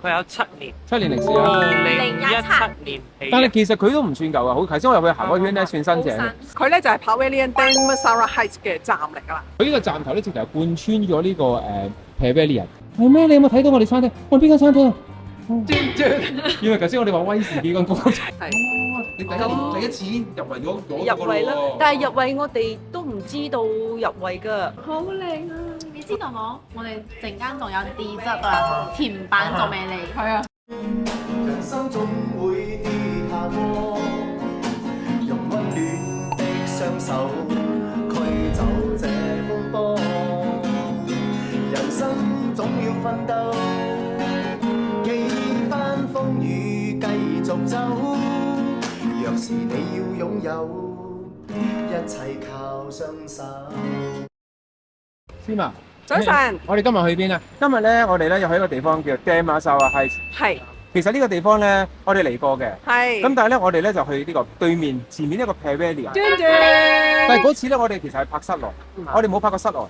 佢有7年歷史啊。 2017年起嘅。但係其實佢都唔算舊啊，好頭先我入去行嗰圈咧，算新淨嘅。佢咧就係 Pavilion Damansara Heights 嘅站嚟㗎啦。佢呢個站頭咧，直頭係貫穿咗呢個Pavilion。係咩？你有冇睇到我哋餐廳？我哋邊間餐廳啊？因為頭先我哋話威士忌間公司。係。你第一次已經入圍咗入圍啦，但係入圍我哋都唔知道入圍㗎。好靚啊！你知道冇？我哋陣間仲有 dessert 啊，甜品仲未嚟。係啊。人生總會跌下坡，用溫暖的雙手驅走這風波。人生總要奮鬥，幾番風雨繼續走。若是你要擁有，一切靠雙手。先啊，早晨，我哋今日去邊啊？今日咧，我哋咧又去一個地方叫 Damansara Heights。係其實呢個地方咧，我哋嚟過嘅。係。咁但係咧，我哋咧就去呢個對面前面一個 Pavilion。但係嗰次咧，我哋其實係拍室內，我哋冇拍過室外。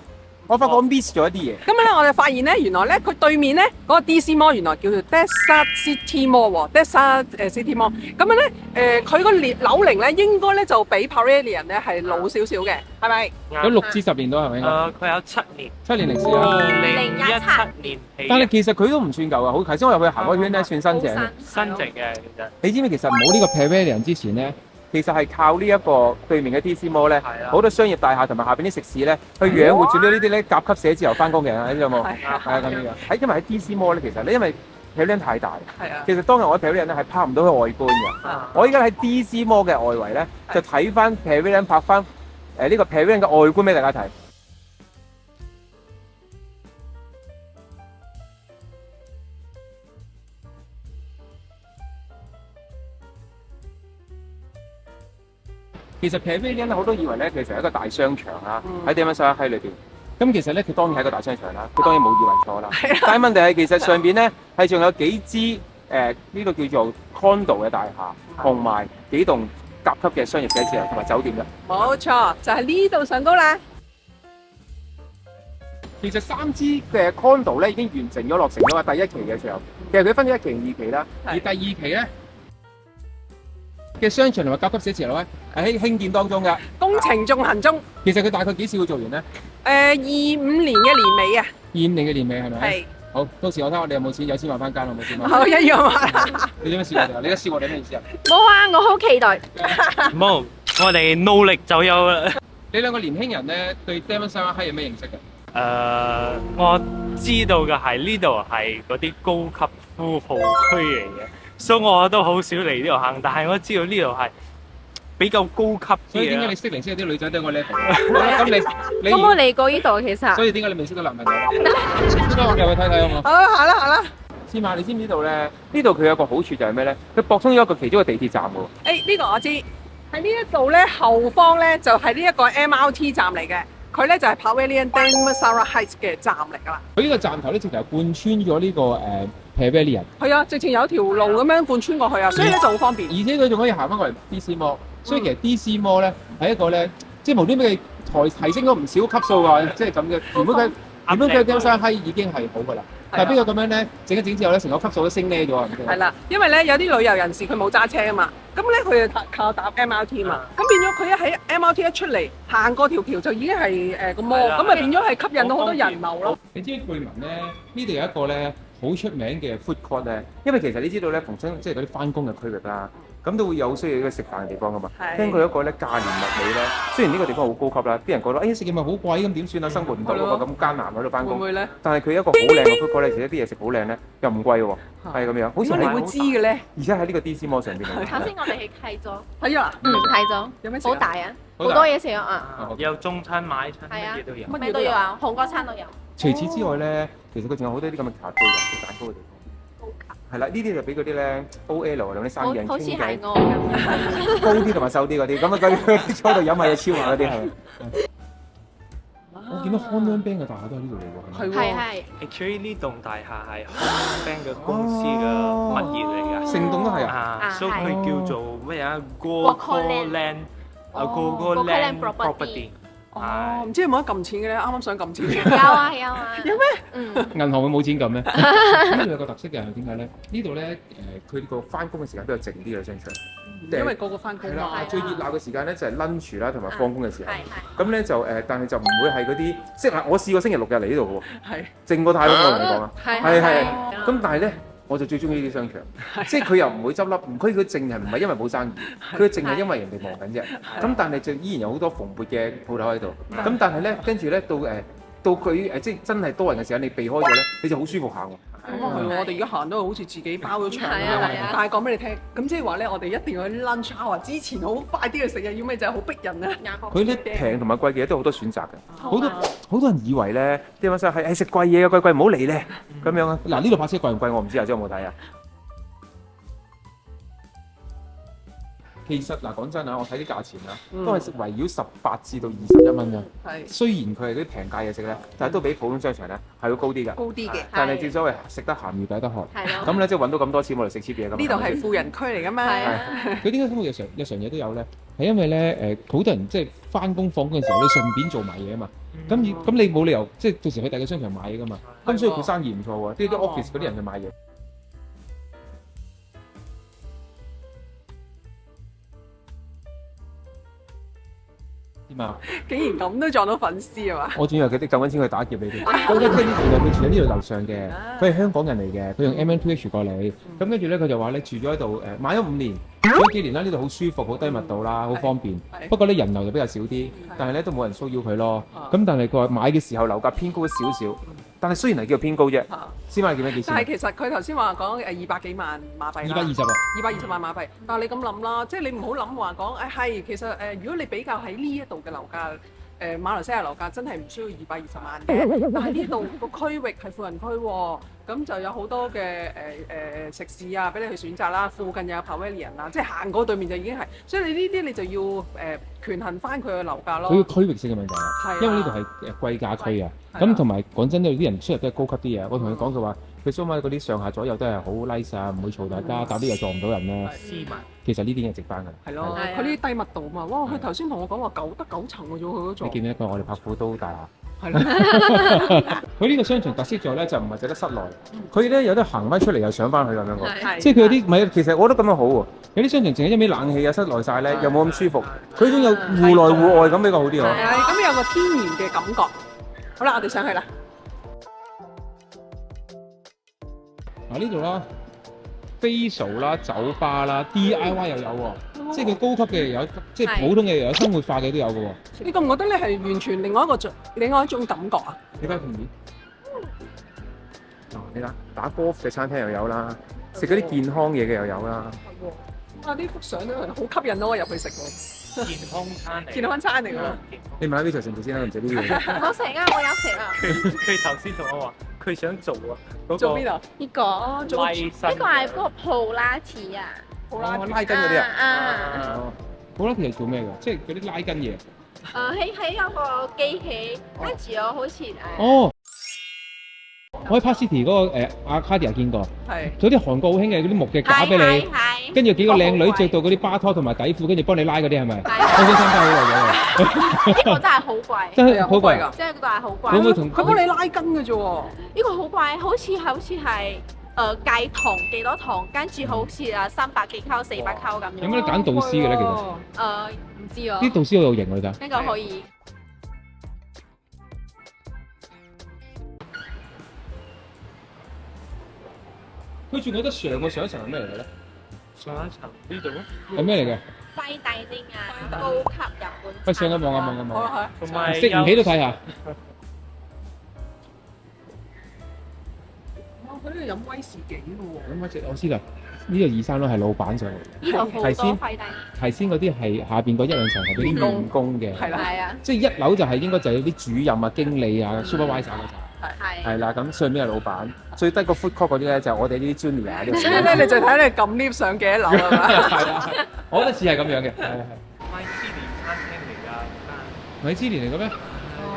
我發覺我 miss 咗一啲嘢。咁咧，我哋發現咧，原來咧佢對面咧嗰個 DC Mall 原來叫做 Desert City Mall 喎，Desert City Mall。咁樣咧，佢個樓齡咧應該咧就比 Pavilion 咧係老少少嘅，係咪？有6至10年到係咪應該？佢有7年歷史啊。 2017年起嘅。但係其實佢都唔算舊啊，好頭先我入去行嗰圈咧，算新淨嘅。新淨嘅其實。你知唔知其實冇呢個 Pavilion 之前咧，其實係靠呢一個對面嘅 DC Mall 咧，好多商業大廈同埋下邊啲食肆咧，去養活住呢啲咧甲級寫字樓翻工嘅人，你知有冇？係咁樣。因為喺 DC Mall 咧，其實咧因為 Pavilion 太大，其實當日我喺 Pavilion 咧係拍唔到佢外觀嘅。我依家喺 DC Mall 嘅外圍咧，就睇翻 Pavilion 拍翻呢個 Pavilion 嘅外觀俾大家睇。其實 Pavilion 咧好多以為咧其實係一個大商場啦，喺 Damansara Heights 裏邊。咁其實咧佢當然係一個大商場啦，佢當然冇以為錯啦。但係問題係其實上邊咧係仲有幾支呢個叫做 condo 嘅大廈，同埋幾棟甲級嘅商業寫字樓同埋酒店嘅。冇錯，就係呢度上高啦。其實3支嘅 condo 咧已經完成咗落成咗啦，第一期嘅時候，其實佢分咗1期、2期啦，而第2期咧嘅商場同埋甲級寫字樓咧係喺興建當中㗎。工程進行中。其實佢大概幾時會做完咧？25年嘅年尾啊。25年嘅年尾係咪？係。好，到時我睇下我哋有冇錢，有錢還翻間，有冇錢？好，一樣啊。你點樣笑我哋啊？你而家笑我哋咩意思啊？冇啊，我好期待。冇，我哋努力就有啦。你兩個年輕人咧對 Damansara Heights 有咩認識嘅？我知道嘅係呢度係嗰啲高級富豪區嚟嘅，所以我都好少嚟呢度行。但係我知道呢度係比較高級啲。所以點解你識嚟識有啲女仔對我 level？好啦，咁你我冇嚟過呢度其實。所以點解你未識到男朋友？先幫我入去睇睇好冇？好，行啦行啦。司馬，你知唔知道咧？呢度佢有個好處就係咩咧？佢駁通咗一個其中一個地鐵站喎。呢個我知。喺呢一度咧後方咧就係呢一個 MRT 站嚟嘅。佢咧就係 Pavilion Damansara Heights 嘅站嚟㗎啦。佢呢個站頭咧，直頭係貫穿咗呢個Pavilion。係啊，直情有條路咁樣貫穿過去啊，所以咧就好方便。而且佢仲可以行翻過嚟 DC Mall，所以其實 DC Mall 咧係一個咧，即係無端端佢提升咗唔少級數㗎，即係咁嘅。原本佢 Damansara Heights 已經係好㗎啦。但係邊個咁樣咧整一整之後咧，成個級數都升呢咗啊！係啦，因為咧有啲旅遊人士佢冇揸車啊嘛，咁咧佢就靠搭 MRT 嘛，咁變咗佢一喺 MRT 一出嚟行過條橋就已經係個 mall，咁咪變咗係吸引到好多人流咯。你知唔知據聞咧？呢度有一個咧好出名嘅 food court 咧，因為其實你知道咧，逢親即係嗰啲翻工嘅區域啦，咁都會有需要一個食飯嘅地方噶嘛。聽過一個咧價廉物美咧，雖然呢個地方好高級啦，啲人覺得食嘢咪好貴咁點算啊？生活唔到喎，咁艱難喺度翻工。會唔會咧？但係佢一個好靚嘅 food court 咧，而且啲嘢食好靚咧，又唔貴喎，係咁樣。好似你會知嘅咧？而且喺呢個 DC Mall 上邊。頭先我哋去睇咗，睇咗，睇咗，有咩食？好大啊，好多嘢食啊，有中餐、買餐，係啊乜嘢都有。咩都有啊，韓國餐都有。除此之外咧，其實佢仲有好多啲咁嘅咖啡啊、食蛋糕嘅地方。係啦，呢啲就俾嗰啲咧 OL 同啲生意人傾偈。好似係我咁。高啲同埋瘦啲嗰啲，咁啊佢坐度飲埋嘢超埋嗰啲係。我見到 Hong Bang 嘅大廈都喺呢度嚟喎。係。Actually 呢棟大廈係 Hong Bang 嘅公司嘅物業嚟㗎。成棟都係啊。所以佢叫做咩啊？Gogo Land，Gogo Land Property。哦，唔知有冇得撳錢嘅咧？啱啱想撳錢。有啊有啊。有咩？嗯，銀行會冇錢撳咩？呢度有個特色嘅係點解咧？呢度咧佢個翻工嘅時間比較靜啲嘅商場。因為個個翻工係嘛。啦，最熱鬧嘅時間咧就係 lunch 啦，同埋放工嘅時候。係咁咧就但係就唔會係嗰啲，即係我試過星期六日嚟呢度嘅喎，係。靜過太空我同你講啊。係。哦咁但係咧，我就最中意呢啲商場，即係佢又唔會執笠，佢靜係唔係因為冇生意，佢靜係因為人哋忙緊啫。咁但係就依然有好多蓬勃嘅鋪頭喺度。咁但係咧，跟住咧到佢即係真係多人嘅時候，你避開咗咧，你就好舒服行喎。咁啊係喎，我哋而家行都好似自己包咗場咁係啊係啊。樣但係講俾你聽，咁即係話咧，我哋一定要喺 lunch hour 之前好快啲去食嘅，要咩就係好逼人啊！佢咧平同埋貴嘅嘢都好多選擇嘅，好多人以為咧啲乜嘢係食貴嘢嘅，貴唔好嚟咧咁樣啊！嗱呢度泊車貴唔貴我唔知啊，知有冇睇啊？其實嗱講真啊，我睇啲價錢啊，都係圍繞18至到21蚊㗎。係雖然佢係啲平價嘢食咧，但係都比普通商場咧係會高啲㗎。高啲嘅。但係正所謂食得鹹魚抵得渴，係咯。咁咧即係揾到咁多錢，我哋食 cheap 嘢咁。呢度係富人區嚟㗎嘛。係啊。佢點解生活日常嘢都有咧？係因為咧好多人即係翻工放工嘅時候，你順便做埋嘢啊嘛。咁你冇理由即係到時去第二個商場買嘢㗎嘛。咁所以佢生意唔錯喎，啲 office 嗰啲人去買嘢。點啊？竟然咁都撞到粉絲啊嘛！我仲以為佢哋夠緊錢去打劫你哋。咁跟住原來佢住喺呢度樓上嘅，佢係香港人嚟嘅，佢用 MN2H 過嚟。咁跟住咧，佢就話咧住咗喺度買咗5年，住咗幾年啦。呢度好舒服，好低密度啦，好方便。不過咧人流就比較少啲，但係咧都冇人騷擾佢咯。咁但係佢話買嘅時候樓價偏高少少，但係雖然係叫偏高啫。先買幾咩幾錢？但係其實佢頭先話講200幾萬馬幣啦。220啊！220萬馬幣。但係你咁諗啦，即係你唔好諗話講係其實如果你比較喺呢一度嘅樓價。馬來西亞樓價真係唔需要220萬嘅，但係呢度個區域係富人區喎，咁就有好多嘅食肆啊，俾你去選擇啦。附近又有 Pavilion 啦，即係行過對面就已經係，所以你呢啲你就要權衡翻佢嘅樓價咯。佢個區域性嘅問題啊，因為呢度係貴價區啊，咁同埋講真，呢度啲人出入都係高級啲啊。我同佢講佢話，佢蘇馬嗰啲上下左右都係好 nice 啊，唔會嘈大家，搭啲又撞唔到人啦。斯文。其實呢啲嘢值翻㗎。係咯，佢呢啲低密度嘛，哇！佢頭先同我講話得9層嘅啫，佢嗰座。你見唔見到我哋拍虎都大廈？係咯。佢呢個商場特色在咧就唔係淨得室內，佢咧有得行翻出嚟又上翻去咁樣喎。係即係佢有啲唔係，其實我覺得咁樣好喎。有啲商場淨係一味冷氣啊，室內晒咧又冇咁舒服。佢仲有戶內戶外咁比較好啲喎。係啊，咁有個天然嘅感覺。好啦，我哋上去啦。嗱呢度啦。facial 啦、酒吧啦、DIY 又有喎，即係佢高級嘅又有，即係普通嘅又有，生活化嘅都有嘅喎。你覺唔覺得咧係完全另外一種感覺啊？你睇同面，你睇打 golf 嘅餐廳又有啦，食嗰啲健康嘢嘅又有啦。啊！呢幅相都係好吸引到我入去食喎。健康餐嚟。健康餐嚟㗎。你問下 Vito 食唔食先啦，唔食呢啲嘢。我食啊，我有食啊。佢頭先同我話，佢想做啊，嗰個做邊度？呢個做衛生。呢個係嗰個普拉提啊。拉筋嗰啲啊。啊。普拉提係做咩㗎？即係嗰啲拉筋嘢。喺有個機器，跟住我好似哦。我喺 Park City 嗰個Arcadia 見過，係嗰啲韓國好興嘅嗰啲木嘅架俾你，跟住幾個靚女着到嗰啲巴拖同埋底褲，跟住幫你拉嗰啲係咪？我想參加好耐咗。呢個真係好貴，真係好貴㗎，即係嗰個係好貴。會唔會同佢幫你拉筋嘅啫喎？呢個好貴，好似係計糖幾多糖，跟住好似300幾溝、400溝咁樣。有冇得揀導師嘅咧？其實唔知喎。啲導師好有型㗎，㗎。呢個可以。佢仲覺得上個上一層係咩嚟嘅咧？上一層呢度咯。係咩嚟嘅？快大啲啊！高級日本。喂，上一望啊望啊望啊！同埋食唔起都睇下。佢呢度飲威士忌嘅喎。飲威士，我知啦。呢個23咯，係老闆上嚟。呢度好多快大。係先嗰啲係下邊嗰1、2層係嗰啲員工嘅。係啦。係啊。即係1樓就係應該就係啲主任啊、經理啊、supervisor 嗰陣。係啦，咁上邊係老闆，最低個 food court 嗰啲咧就係我哋呢啲 junior 啊。所以咧，你就睇你撳 lift 上幾多樓係嘛？係啊，我覺得似係咁樣嘅。係。米芝蓮餐廳嚟㗎，米芝蓮嚟嘅咩？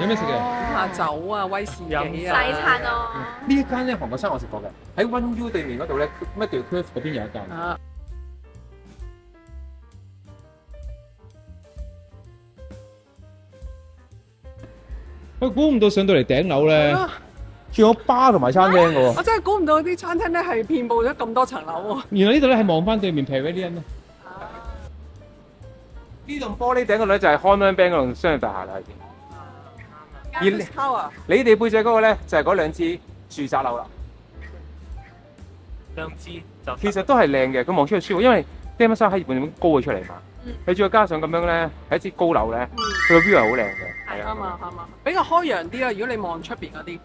有咩食嘅？下酒啊，威士忌啊。西餐咯。呢一間咧韓國餐我食過嘅，喺 One U 對面嗰度咧，咩叫 Curve 嗰邊有一間。我估唔到上到嚟頂樓咧，仲有巴同埋餐廳嘅喎。我真係估唔到啲餐廳咧係遍佈咗咁多層樓喎。原來呢度咧係望翻對面 Pavilion 咧。呢棟玻璃頂嗰度咧就係 Commonwealth Bank 嗰棟商業大廈啦，已經。而你哋背脊嗰個咧就係嗰兩支住宅樓啦。兩支就其實都係靚嘅，佢望出去舒服，因為 Damask 喺日本咁高咗出嚟嘛。你再加上咁樣咧，係一支高樓咧，佢個 view 係好靚嘅。係啱啊啱啊，比較開揚啲啦。如果你望出邊嗰啲。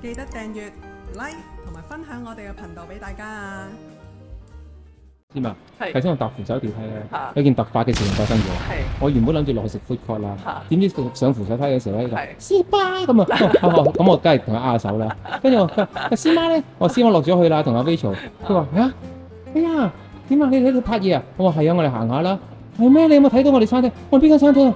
記得訂閱、like 同埋分享我哋嘅頻道俾大家啊！知嘛？係頭先我搭扶手電梯咧嚇，有件突發嘅事情發生咗。係我原本諗住落去食 food court 啦，點知上扶手梯嘅時候咧，係師爸咁啊，咁我梗係同佢握手啦。跟住我師媽咧，我師媽落咗去啦，同阿 Rachel。佢話哎呀，點啊？你喺度拍嘢啊？我話係啊，我哋行下啦。係咩？你有冇睇到我哋餐廳？我邊間餐廳啊？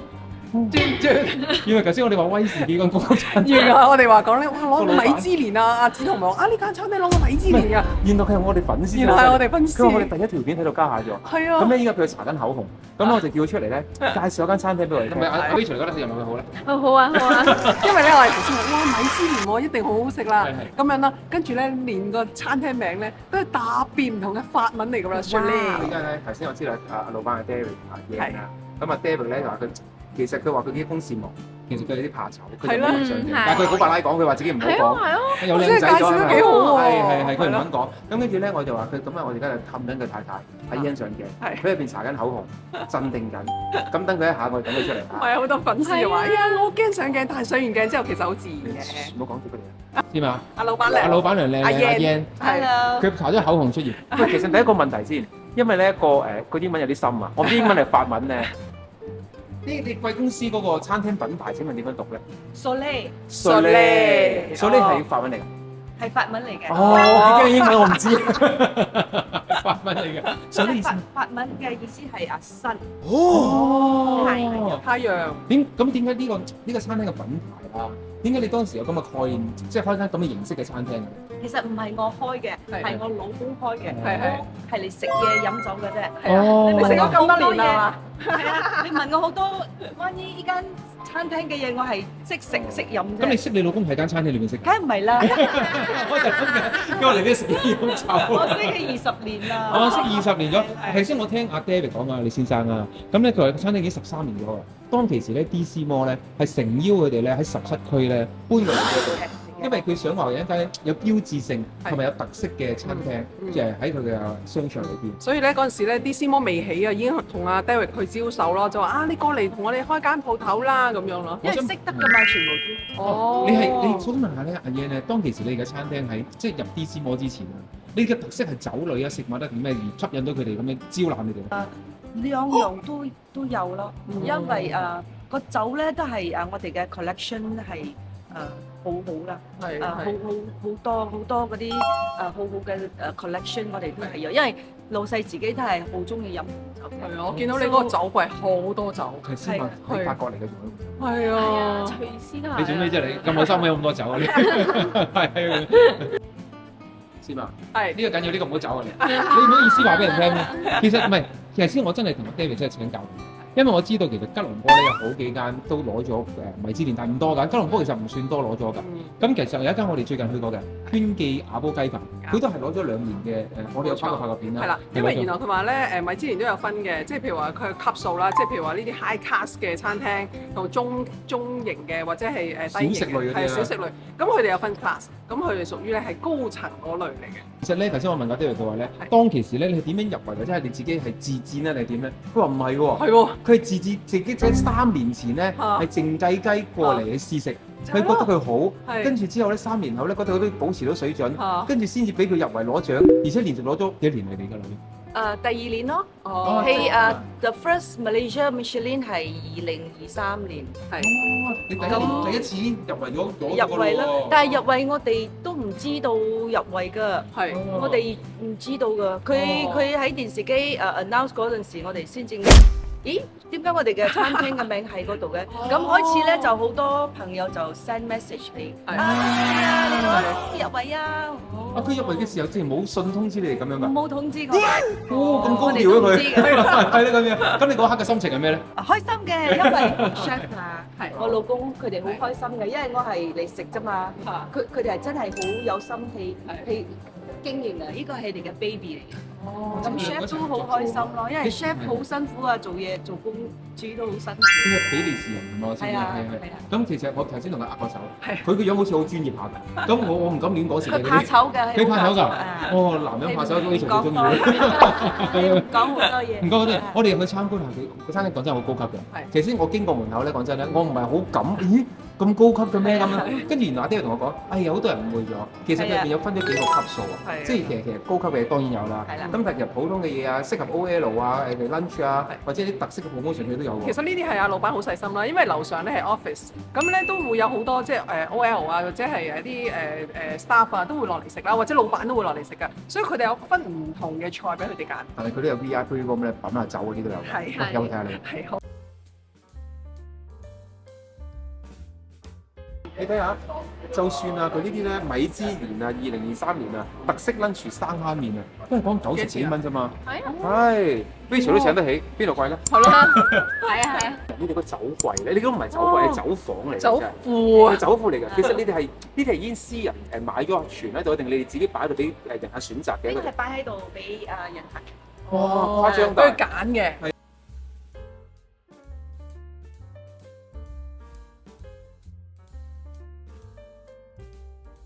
因為頭先我哋話威士忌間高級餐廳。原來我哋話講咧，哇攞個米芝蓮啊！阿子彤咪話啊呢間餐廳攞個米芝蓮啊！原來佢係我哋粉絲。原來係我哋粉絲。佢話我哋第一條片喺度加下咗。係啊。咁咧依家佢搽緊口紅，咁我就叫佢出嚟咧介紹一間餐廳俾我哋聽。阿 Rachel 覺得佢入唔入去好咧？好啊好啊，因為咧我哋頭先話哇米芝蓮喎一定好好食啦，咁樣啦，跟住咧連個餐廳名咧都係特別唔同嘅法文嚟㗎啦 Chalet。依家咧頭先我知道阿老闆係 David 阿 Yan 啦，咁啊 David 咧就話佢。其實佢話佢啲公事忙，其實佢有啲怕醜，佢就唔想嘅。但係佢好白拉講，佢話自己唔好講，有靚仔咗係咪？係，佢唔肯講。咁跟住咧，我就話佢咁啊，我哋而家就氹緊佢太太喺影上鏡，佢入邊搽緊口紅，鎮定緊。咁等佢一下，我哋等佢出嚟嚇。係啊，好多粉絲話：哎呀，我好驚上鏡，但係上完鏡之後其實好自然嘅。唔好講住佢哋。知嘛？阿老闆靚，阿老闆娘靚，阿 Yan，係佢搽咗口紅出現。喂，其實第一個問題先，因為咧個英文有啲深啊，我唔知英文係法文咧。你貴公司嗰個餐廳品牌請問點樣讀咧 Soleil 係法文嚟㗎。係法文嚟嘅。哦，幾驚英文我唔知。法文嚟嘅。法文嘅意思係阿新。哦。太陽。點解呢個餐廳嘅品牌啊？點解你當時有咁嘅概念，即係開間咁嘅形式嘅餐廳？其實唔係我開嘅，係我老公開嘅。係嚟食嘢飲酒嘅啫。哦。你食咗咁多年啦。係啊，你問我好多關於呢間餐廳嘅嘢，我係識食識飲啫。咁你識你老公喺間餐廳裏面識？梗係唔係啦。我就咁嘅，因為你都食嘢飲酒。我識佢20年啦。我識20年咗。頭先我聽阿 David 講啊，李先生啊，咁咧佢話餐廳已經13年咗啊。當其時咧 DC Mall 咧係誠邀佢哋咧喺17區咧搬過嚟呢度。因為佢想話有一間有標誌性同埋有特色嘅餐廳，就係喺佢嘅商場裏邊。所以咧嗰陣時咧，DC Mall未起啊，已經同阿 David 去招手咯，就話啊你過嚟同我哋開間鋪頭啦咁樣咯。因為識得㗎嘛，全部都。哦。你想問下咧，阿 Yan 咧，當其時你嘅餐廳喺即係入 DC Mall之前啊，你嘅特色係酒類啊、食物得點咩而吸引到佢哋咁樣招攬你哋？兩樣都有咯，因為個酒咧都係我哋嘅 collection 係好好啦，好多嗰啲好好嘅collection 我哋都係有，因為老細自己都係好中意飲酒。係啊，我見到你嗰個酒櫃好多酒。係司馬喺法國嚟嘅仲係啊，隨先啊。你做咩啫？你咁好心有咁多酒啊？係。司馬，係呢個緊要，呢個唔好走啊！你唔好意思話俾人聽咩？其實唔係，其實先我真係同阿 David 真係請教。因為我知道其實吉隆坡咧有好幾間都攞咗米芝蓮，但係唔多㗎。吉隆坡其實唔算多攞咗㗎。咁其實有一間我哋最近去過嘅圈記亞煲雞飯，佢都係攞咗2年嘅我哋有拍過片啦。係啦，因為原來佢話咧米芝蓮都有分嘅，即係譬如話佢級數啦，即係譬如話呢啲 high class 嘅餐廳同中型嘅或者係低型嘅，係小食類。咁佢哋有分 class，咁佢哋屬於咧係高層嗰類嚟嘅。其實咧頭先我問過 David 佢話咧，當其時咧你係點樣入圍或者係你自己係自薦咧定係點咧？佢話唔係喎，係喎。佢係自己喺3年前咧係靜雞雞過嚟去試食，佢覺得佢好，跟住之後咧3年後咧覺得佢都保持到水準，跟住先至俾佢入圍攞獎，而且連續攞咗幾年嚟㗎啦。第2年咯，係The First Malaysia Michelin 係2023年，係。你第一次已經入圍咗入圍啦，但係入圍我哋都唔知道入圍㗎，係我哋唔知道㗎。佢喺電視機announce 嗰陣時，我哋先至咦，點解我哋嘅餐廳嘅名喺嗰度嘅？咁開始咧就好多朋友就 send message 嚟，你攞入位啊！啊，佢入圍嘅時候之前冇信通知你哋咁樣㗎？冇通知過，哦，咁高我哋調啊佢，都唔知嘅。係啦咁樣。咁你嗰刻嘅心情係咩咧？開心嘅，因為 chef 啊，我老公佢哋好開心嘅，因為我係嚟食啫嘛。佢哋係真係好有心去經營啊！呢個係你嘅 baby 嚟嘅。咁 chef 都好開心咯，因為 chef 好辛苦啊，做嘢做工煮都好辛苦。佢係比利時人咁啊，係啊係。咁其實我頭先同佢握過手，佢個樣好似好專業下㗎。咁我唔敢亂講事嘅。佢怕醜㗎，佢怕醜㗎。哦，男人怕醜都非常之中意。講好多嘢。唔該嗰啲，我哋入去參觀下佢個餐廳，講真係好高級嘅。其實先我經過門口咧，講真咧，我唔係好敢，咦咁高級嘅咩咁樣？跟住原來啲人同我講，哎呀好多人誤會咗，其實入邊有分咗幾個級數啊。即係其實高級嘅當然有啦。咁但係其實普通嘅嘢啊，適合 OL 啊、lunch 啊，或者啲特色嘅 promotion 佢都有喎。其實呢啲係阿老闆好細心啦，因為樓上咧係 office，咁咧都會有好多即係OL 啊，或者係啲staff 啊都會落嚟食啦，或者老闆都會落嚟食噶，所以佢哋有分唔同嘅菜俾佢哋揀。但係佢都有 VIP room 咧，品下酒嗰啲都有。係有冇睇下你？係好。你睇下，就算啊，佢呢啲咧米芝蓮啊，2023年啊，特色 lunch 生蝦麵啊，都係講90幾蚊啫嘛。係啊，係 Rachel 都請得起，邊度貴咧？係咯，係啊係啊，你哋個酒櫃咧，你都唔係酒櫃，係酒房嚟嘅，酒真係。庫啊，係酒庫嚟嘅。其實你哋係呢啲係已經私人買咗存喺度，定你哋自己擺喺度俾人客選擇嘅一個？呢個係擺喺度俾人客。哇，誇張都要大！揀嘅。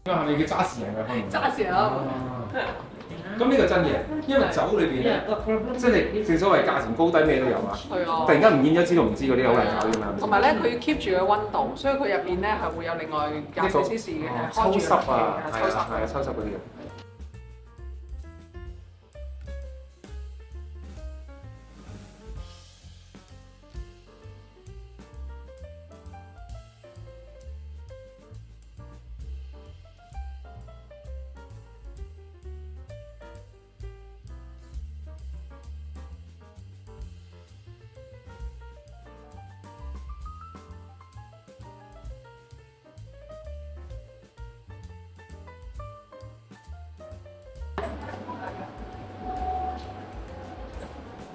係咪叫揸士人嘅可能？揸士啊！咁呢個真嘅，因為酒裏邊咧，即係正所謂價錢高低咩都有啊。係啊。突然間唔見咗知道唔知嗰啲好難搞㗎嘛。同埋咧，佢要 keep 住個溫度，所以佢入邊咧係會有另外24CC嘅抽濕啊，抽濕係啊，抽濕嗰啲。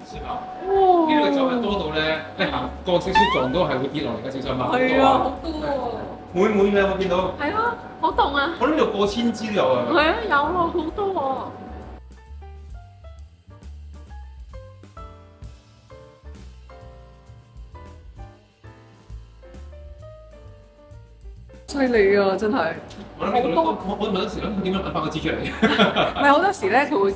呢個酒係多到咧，你行過少少撞到係會跌落嚟嘅，小心啊！係啊，好多喎。滿滿嘅，我見到。係啊，好凍啊！我呢度過千支都有啊！係啊，有啊，好多喎。犀利啊！真係。我問嗰時諗佢點樣揾翻個支出嚟？唔係好多時咧，佢會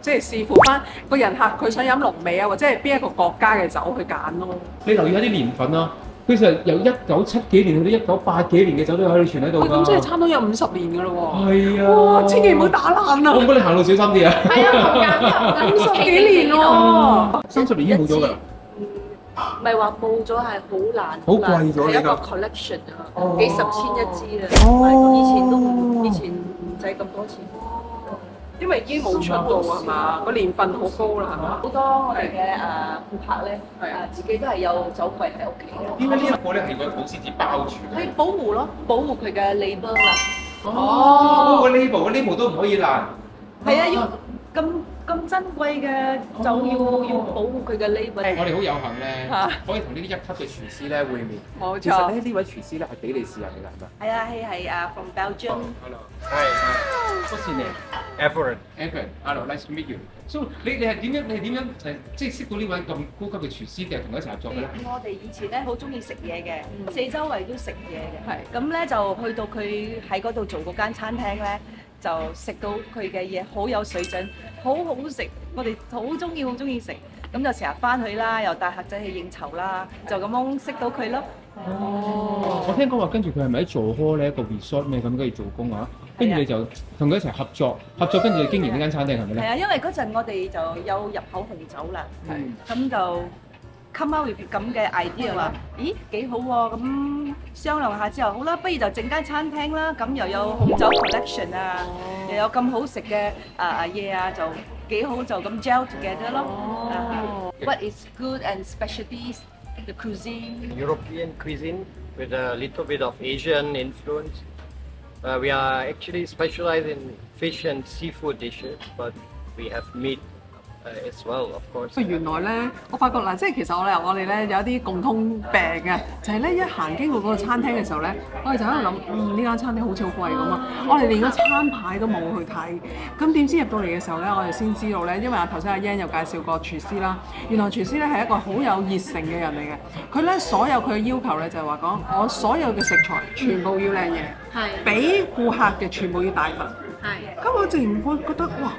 即係視乎翻個人客佢想飲濃味啊，或者係邊一個國家嘅酒去揀咯。你留意下啲年份啊，其實由1970幾年去到1980幾年嘅酒都喺度存喺度㗎。咁即係差唔多有50年㗎咯喎。係啊！哇！千祈唔好打爛啊！我唔該你行路小心啲啊係啊，好緊要50幾年喎。 ！30年已經冇咗㗎啦。唔係話冇咗，係好難，好貴咗係一個呢個 collection 啊，哦幾十千一支啊！以前唔使咁多錢，因為已經冇出到係嘛，個年份好高啦係嘛。好多我哋嘅顧客咧，自己都係有酒櫃喺屋企嘅。點解呢一個咧係個保鮮紙包住嘅？去保護咯，保護佢嘅 label 啦。哦，個 label 都唔可以爛。係啊，要咁珍貴嘅就要保護佢嘅 label。我哋好有幸咧，可以同呢啲一級嘅廚師咧會面。冇其實錯。咧呢位廚師咧係比利時人嚟㗎，係咪？係啊，係from Belgium。 Hello。係。What's your name? Everett. Evan. Hello, nice to meet you. So 你係點樣即係識到呢位咁高級嘅廚師，定係同佢一齊合作嘅咧？我哋以前咧好中意食嘢嘅，四周圍都食嘢嘅。係。咁咧就去到佢喺嗰度做嗰間餐廳咧，就食到佢嘅嘢好有水準，好好食。我哋好中意食，咁就成日翻去啦，又帶客仔去應酬啦，就咁樣識到佢咯。哦，我聽講話跟住佢係咪喺做開咧一個 resort 咩咁跟住做工啊？跟住你就同佢一齊合作跟住經營呢間餐廳係咪咧？係啊，因為嗰陣我哋就有入口紅酒啦，咁就 come out with 咁嘅 idea 話，咦幾好喎，咁商量下之後，好啦，不如就整間餐廳啦，咁又有紅酒 collection 啊，又有咁好食嘅嘢啊，就幾好就咁 gel together 咯。what is good and specialties, the cuisine. European cuisine with a little bit of Asian influence. We are actually specialized in fish and seafood dishes, but we have meat as well, of course. 原來咧，我發覺嗱，即係其實我哋咧有一啲共通病嘅，就係咧一行經過嗰個餐廳嘅時候咧，我哋就喺度諗，呢間餐廳好似好貴咁啊！我哋連個餐牌都冇去睇，咁點知入到嚟嘅時候咧，我哋先知道咧，因為頭先阿 Yan 有介紹過廚師啦，原來廚師咧係一個好有熱誠嘅人嚟嘅，佢咧所有佢嘅要求咧就係話講，我所有嘅食材全部要靚嘢，俾顧客嘅全部要大份，咁我自然會覺得哇！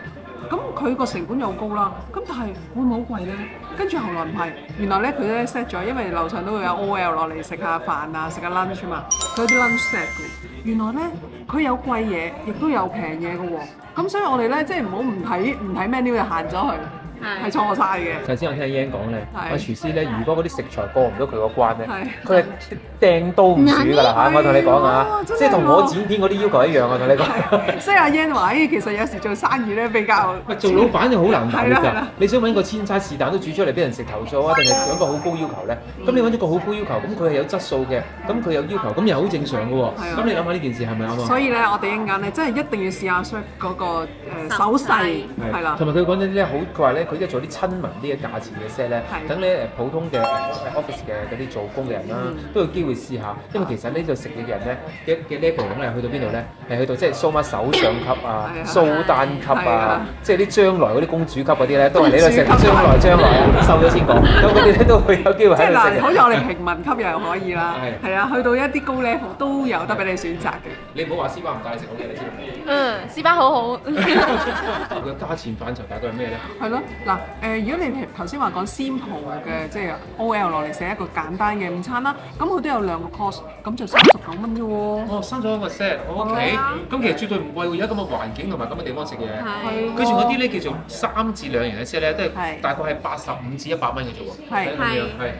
咁佢個成本又高啦，咁但係會唔會好貴咧？跟住後來唔係，原來咧佢咧 set 咗，因為樓上都會有 OL 落嚟食下飯啊，食下 lunch 嘛，佢有啲 lunch set 嘅。原來咧佢有貴嘢，亦都有平嘢嘅喎。咁所以我哋咧即係唔好唔睇 menu 就行咗去，係錯晒嘅。頭先我聽 Yan 講咧，係個廚師咧，如果嗰啲食材過唔到佢個關咧係，佢係掟刀唔煮㗎啦嚇！我同你講啊，真係即係同我剪片嗰啲要求一樣啊！同你講。所以阿 Yan 話：，其實有時做生意咧比較喂，做老闆就好難搞㗎係啦。你想揾個千差是但都煮出嚟俾人食投訴啊，定係想個好高要求咧？咁你揾咗個好高要求，咁佢係有質素嘅，咁佢有要求，咁又好正常嘅喎。咁你諗下呢件事係咪啱啊？所以咧，我哋一陣間咧，真係一定要試下 Chef 嗰個手勢，係啦。同埋佢講啲咧好，佢話咧佢即係做啲親民啲嘅價錢嘅 set 咧，等你普通嘅 office 嘅嗰啲做工嘅人啦，都有機會試下。因為其實呢度食嘢嘅人咧嘅 level 咧去到邊度咧？係去到即係蘇乜首相級啊、蘇丹級啊，即係啲將來嗰啲公主級嗰啲咧，都係你度食將來啊，收咗先講。咁嗰啲咧都會有機會喺度食。好似我哋平民級又可以啦，係啊，去到一啲高 level 都有得俾你選擇嘅。你唔好話絲瓜唔帶你食好嘢，你知唔知？絲巴好好。佢價錢範疇大概係咩咧？係咯，嗱如果你頭先話講simple嘅，即係 OL 落嚟寫一個簡單嘅午餐啦，咁佢都有2個 course，咁就39蚊啫喎。哦，新咗一個 set，OK，咁其實絕對唔貴喎，而家咁嘅環境同埋咁嘅地方食嘢。佢仲有啲咧叫做3至2人嘅 set 咧，都係大概係85至100蚊嘅啫喎。係。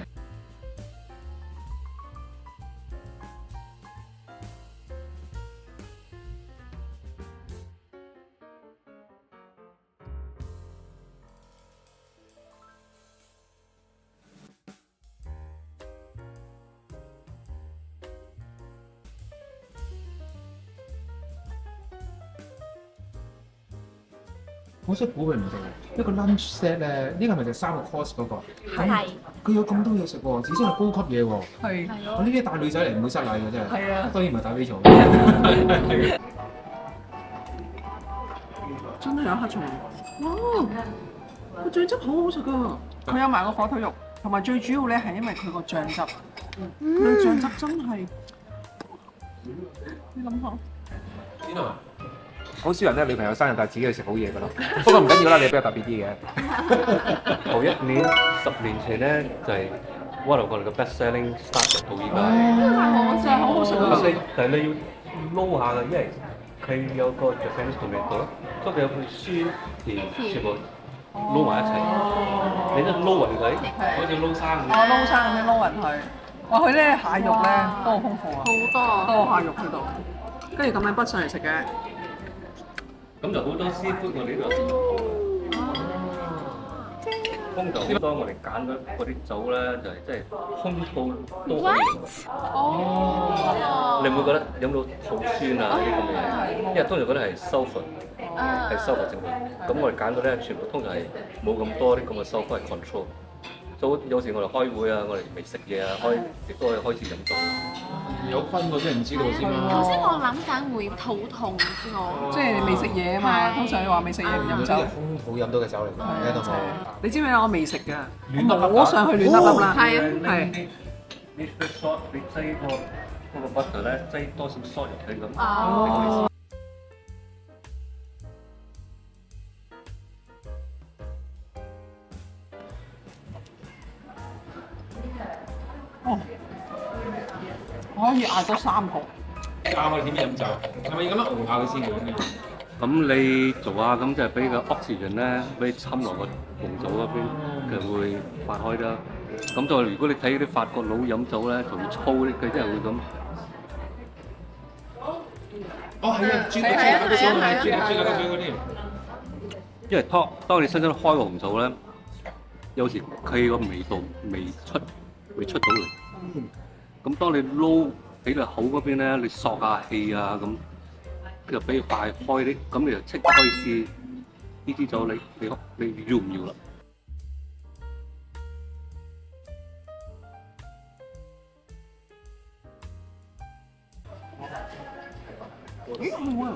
我想估佢唔到，一個 lunch set 咧，呢個係咪就3個 course 嗰個？係。佢有咁多嘢食喎，只真係高級嘢喎。係。我呢啲大女仔嚟唔會失禮嘅真係。係啊。當然唔係打比賽。真係有黑松露。哇！個醬汁好好食㗎，佢有埋個火腿肉，同埋最主要咧係因為佢個醬汁，佢個醬汁真係，你諗下。邊啊？好少人咧，女朋友生日但係自己去食好嘢㗎咯。不過唔緊要啦，你比較特別啲嘅。頭1年、10年前咧就係 one of 我哋嘅 best selling start 到依家。真係好好食啊！但係你要撈下嘅，因為佢有個 Japanese tomato，所以佢有佢酸甜全部撈埋一齊。你都撈勻佢，好似撈生咁。我撈生咁樣撈勻佢。哇！佢咧蟹肉咧都好豐富啊，多蟹肉喺度，跟住咁樣畢上嚟食嘅。咁就好多師傅我哋呢度通常當我哋揀嗰啲酒咧，就係即係空肚多可以用。你唔會覺得飲到好酸啊啲咁嘅嘢？因為通常嗰啲係收粉，係收粉整嘅。咁我哋揀嗰啲全部通常係冇咁多啲咁嘅收粉 control。所以有時我哋開會啊，我哋未食嘢啊，亦都可以開始飲酒。有分嗰啲人唔知道先嘛。頭先我諗緊會肚痛先我。即係未食嘢啊嘛，通常你話未食嘢唔飲酒。空肚飲到嘅酒嚟㗎，喺度你知唔知我未食㗎？亂我上去亂粒粒啦。係啊。係。你 short 你擠嗰個 butter 咧，擠多少 short 入去咁。哦。可以嗌多3個。教我哋點樣飲酒，係咪要咁樣熬下佢先嘅？咁你做下咁就係俾個 oxygen 咧，俾侵落個紅酒嗰邊，佢會發開啦。咁就如果你睇啲法國佬飲酒咧，仲粗啲，佢真係會咁。哦，係啊，轉嗰啲。因為當你新開個紅酒咧，有時佢個味道未出到嚟。咁當你撈喺你口嗰邊咧，你索下氣啊咁，就俾佢快開啲，咁你就即刻可以試呢支酒你要唔要啦？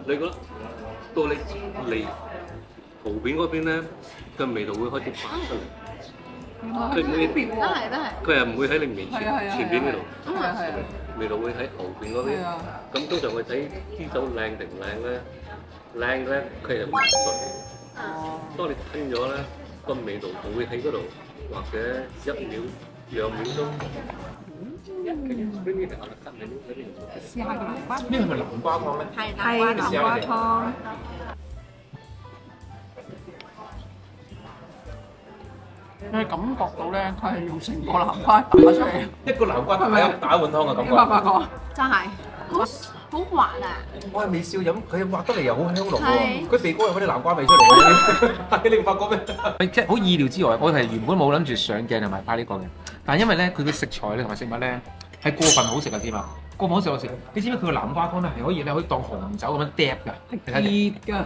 你覺得到你嚟圖片嗰邊咧嘅味道會開始發出嚟？佢唔會，佢係唔會喺你面前邊呢度，味道會喺後邊嗰邊。咁通常我睇支酒靚定唔靚咧，靚咧佢係會順。當你吞咗咧，個味道就會喺嗰度，或者1秒2秒鐘。試下個南瓜，呢個係咪南瓜湯咧？係南瓜湯。你感覺到咧，佢係用成個南瓜打出嚟，一個南瓜打一碗湯嘅感覺。發覺真係好滑啊！我係未試過飲，佢滑得嚟又好香濃喎。佢鼻哥有嗰啲南瓜味出嚟嘅，係你唔發覺咩？即係好意料之外，我係原本冇諗住上鏡同埋拍呢個嘅，但係因為咧佢嘅食材咧同埋食物咧係過分好食啊添啊！過分好食我食，你知唔知佢個南瓜湯咧係可以當紅酒咁樣嗒㗎？係熱㗎。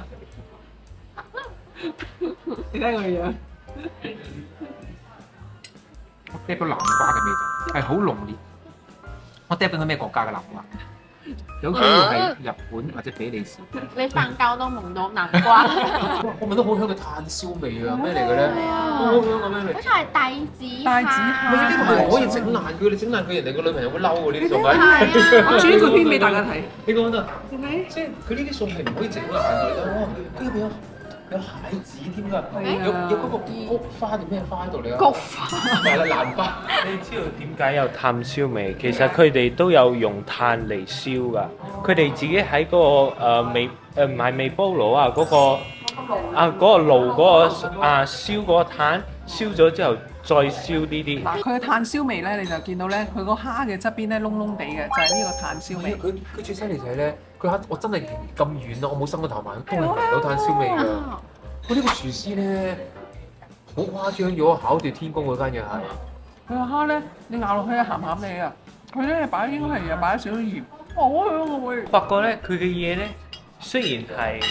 你睇佢嘅樣。我嗒到南瓜嘅味道係好濃烈。我嗒緊係咩國家嘅南瓜？有機會係日本或者比利時。你瞓覺都聞到南瓜。我聞到好香嘅炭燒味啊！咩嚟嘅咧？好香嘅咩味？好似係帶子帶子唔係呢個係可以整爛佢，你整爛佢人哋個女朋友會嬲喎呢啲餸係。我煮個片俾大家睇。你講得，即係佢呢啲餸係唔可以整爛佢咯。佢入邊有蟹子添㗎，有嗰個菊花定咩花喺度嚟啊？菊花係啦，蘭花。你知道點解有炭燒味？其實佢哋都有用炭嚟燒㗎。佢哋自己喺嗰個唔係微波爐啊，嗰個爐燒嗰個炭燒咗之後再燒呢啲。嗱，佢嘅炭燒味咧，你就見到咧，佢個蝦嘅側邊咧窿窿地嘅，就係呢個炭燒味。佢最犀利就係咧，佢蝦我真係咁遠咯，我冇伸個頭埋，都係聞到炭燒味㗎。佢呢個廚師咧好誇張咗，巧奪天工嗰間嘢係。佢個蝦咧，你咬落去係鹹鹹味啊！佢咧擺應該係擺咗少少鹽，好香啊會。發覺咧，佢嘅嘢咧雖然係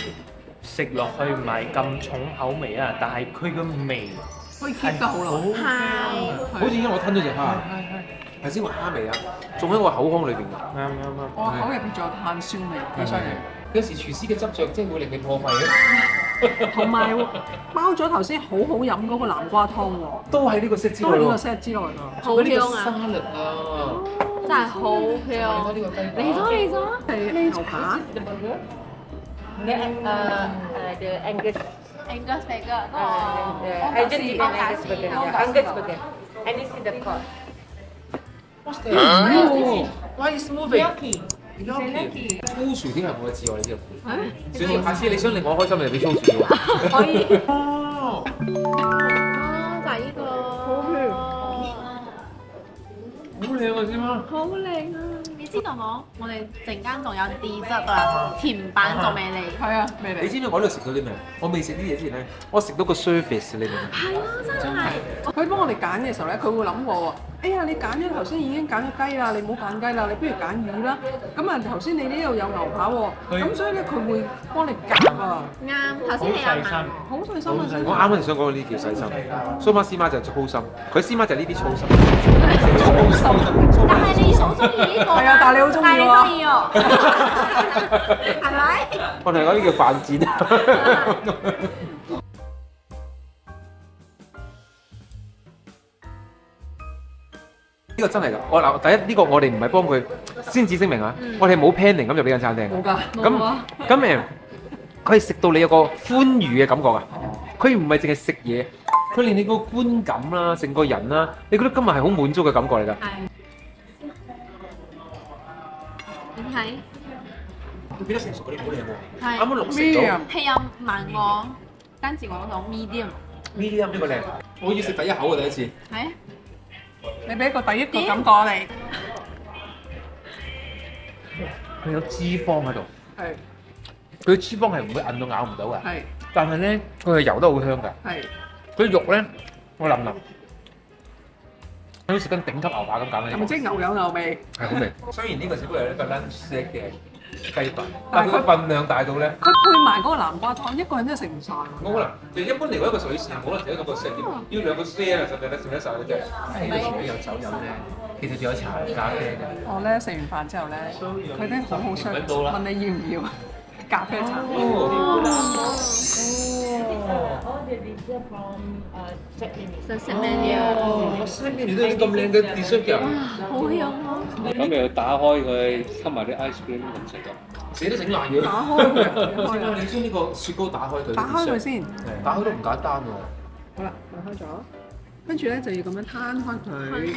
食落去唔係咁重口味啊，但係佢嘅味可以 keep 得好耐。係。好似因為我吞咗隻蝦，頭先個蝦味啊，仲喺我口腔裏邊㗎。啱。我口入邊仲有炭燒味，幾犀利。有時廚師嘅執着即係會令你破費嘅。同埋包咗頭先好好飲嗰個南瓜湯喎，都喺呢個 set 之內喎。都係呢個 set 之內㗎。好香啊！沙律啊，真係好香。呢個雞嚟咗，係牛扒。the Angus Angus burger，Angus chicken, Angus burger, yeah, Angus burger, and this is the cod. What's that? Why is moving? Gnocchi. Gnocchi。粗薯添係冇得知喎，你知道？小下次你想令我開心，你就俾粗薯喎。可以。哦，就係呢個。好靚啊，先生。好靚啊！你知道我哋陣間仲有dessert啊，甜品仲未嚟。係啊，未嚟。你知唔知我喺度食到啲咩？我未食啲嘢之前咧，我食到個 surface，你明唔明？係啊，真係。佢幫我哋揀嘅時候咧，佢會諗我喎。哎呀，你揀咗頭先已經揀咗雞啦，你唔好揀雞啦，你不如揀魚啦。咁啊，頭先你呢度有牛扒喎，咁所以咧佢會幫你夾啊。啱，頭先你有問。好細心啊！我啱啱就想講呢啲叫細心，蘇媽師媽就粗心，佢師媽就係呢啲粗心。粗心。但係你好中意呢個。係啊，但係你好中意喎。但係你中意喎。係咪？我同你講呢叫犯賤。呢個真係㗎，我嗱第一呢個我哋唔係幫佢先至聲明啊，我哋冇 planning 咁入呢間餐廳。冇㗎。咁佢係食到你有個歡愉嘅感覺啊！佢唔係淨係食嘢，佢令你個觀感啦、成個人啦，你覺得今日係好滿足嘅感覺嚟㗎。係。點睇？佢變得成熟嗰啲好靚喎。係。啱啱綠色到。係啊，慢我，跟住我講 medium。medium 呢個靚，我要食第一口啊！第一次。係。你俾個第一個感覺我哋。佢有脂肪喺度。係。佢脂肪係唔會韌到咬唔到㗎。係。但係咧，佢係油得好香㗎。係。佢肉咧，我腍腍，好似食緊頂級牛扒咁簡單。係咪即係牛有牛味？係好味。雖然呢個只不過係一個 lunch set 嘅雞飯，但係佢份量大到咧，佢配埋嗰個南瓜湯，一個人真係食唔晒。冇可能。就一般嚟講一個水線，冇可能食一個 set，要兩個 set 啊，甚至食得晒嘅啫。呢個除咗有酒飲咧，其實仲有茶咖啡嘅。我咧食完飯之後咧，佢哋好好相問你要唔要咖啡茶。Sunset menu 我身邊你都有啲咁靚嘅 dessert 嘅，好香啊！咁你打開佢，溝埋啲 ice cream 咁食㗎。死都整爛咗。打開佢，先啦，你將呢個雪糕打開佢。打開佢先。打開都唔簡單喎。好啦，打開咗，跟住咧就要咁樣攤開佢，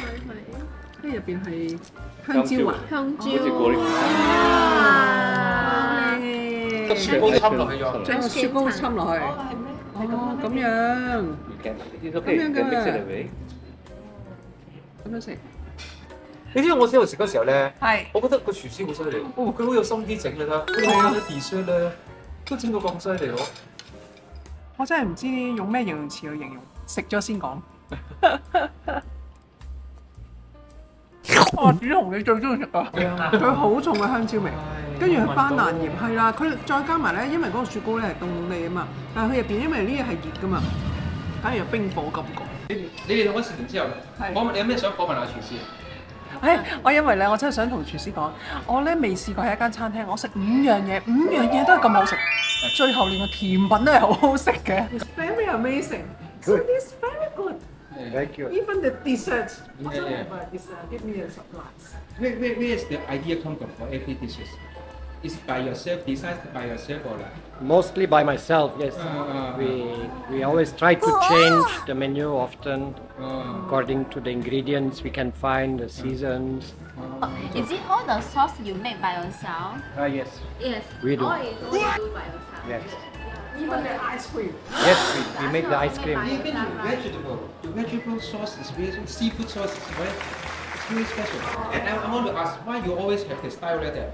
跟住入邊係香蕉啊，香蕉。好似果粒。個雪糕侵落去咗。將個雪糕侵落去。哦，咁樣。咁樣㗎。咁樣食。你知道我喺度食嗰時候咧，係，我覺得個廚師好犀利，佢好有心機整㗎啦，佢啲 dessert 咧都整到咁犀利喎。我真係唔知用咩形容詞去形容，食咗先講。哇！紫紅你最中意食啊！佢好重嘅香蕉味，跟住佢班蘭葉係啦，佢再加埋咧，因為嗰個雪糕咧係凍你啊嘛，但係佢入邊因為呢嘢係熱噶嘛，反而有冰火感覺。你哋兩個食完之後，你有咩想訪問下廚師？我因為咧，我真係想同廚師講，我咧未試過喺一間餐廳，我食5樣嘢都係咁好食，最後連個甜品都係好好食嘅。Very amazing. So this very good. Thank you. Even the dessert. Give me a surprise. Where is the idea come from for every dishes? Is by yourself, designed by yourself or like? Mostly by myself, yes. We always try to change the menu often according to the ingredients we can find, the seasons. Is it all the sauce you make by yourself? Yes, Yes. we do. All you do by yourself. Yes, Even the ice cream. yes, we make the ice cream. Even the vegetable sauce is very, seafood sauce is very special. And I want to ask, why you always have the style like that?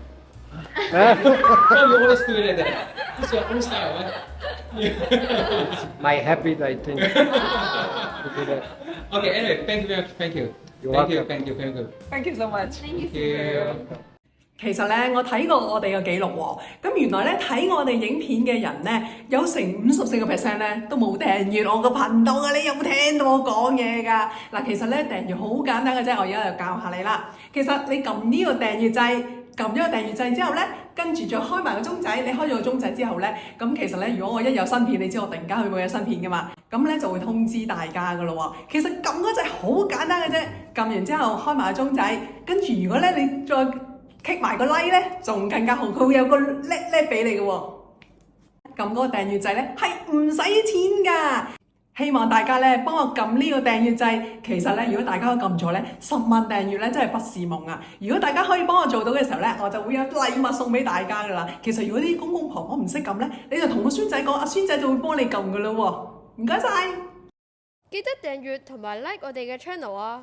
Why you always do it like that? It's your own style, right? My habit, I think. to do that. Okay, anyway, thank you very much. Thank you. You're Thank you, welcome. thank you, thank you. Thank you so much. Thank you. 其實咧，我睇過我哋嘅記錄喎，咁原來咧睇我哋影片嘅人咧，有成54%咧都冇訂閱我個頻道嘅，你有冇聽到我講嘢㗎？嗱，其實咧訂閱好簡單嘅啫，我而家就教下你啦。其實你撳呢個訂閱掣，撳咗個訂閱掣之後咧，跟住再開埋個鐘仔，你開咗個鐘仔之後咧，咁其實咧，如果我一有新片，你知我突然間會有新片㗎嘛，咁咧就會通知大家㗎咯喎。其實撳嗰掣好簡單嘅啫，撳完之後開埋個鐘仔，跟住如果咧你再click埋個 like 咧，仲更加好，佢會有個叻俾你嘅喎。撳嗰個訂閱掣咧係唔使錢㗎。希望大家咧幫我撳呢個訂閱掣。其實咧，如果大家都撳咗咧，10萬訂閱咧真係不是夢啊！如果大家可以幫我做到嘅時候咧，我就會有禮物送俾大家㗎啦。其實如果啲公公婆婆唔識撳咧，你就同個孫仔講，阿孫仔就會幫你撳㗎啦喎。唔該晒，記得訂閱同埋 like 我哋嘅 channel 啊！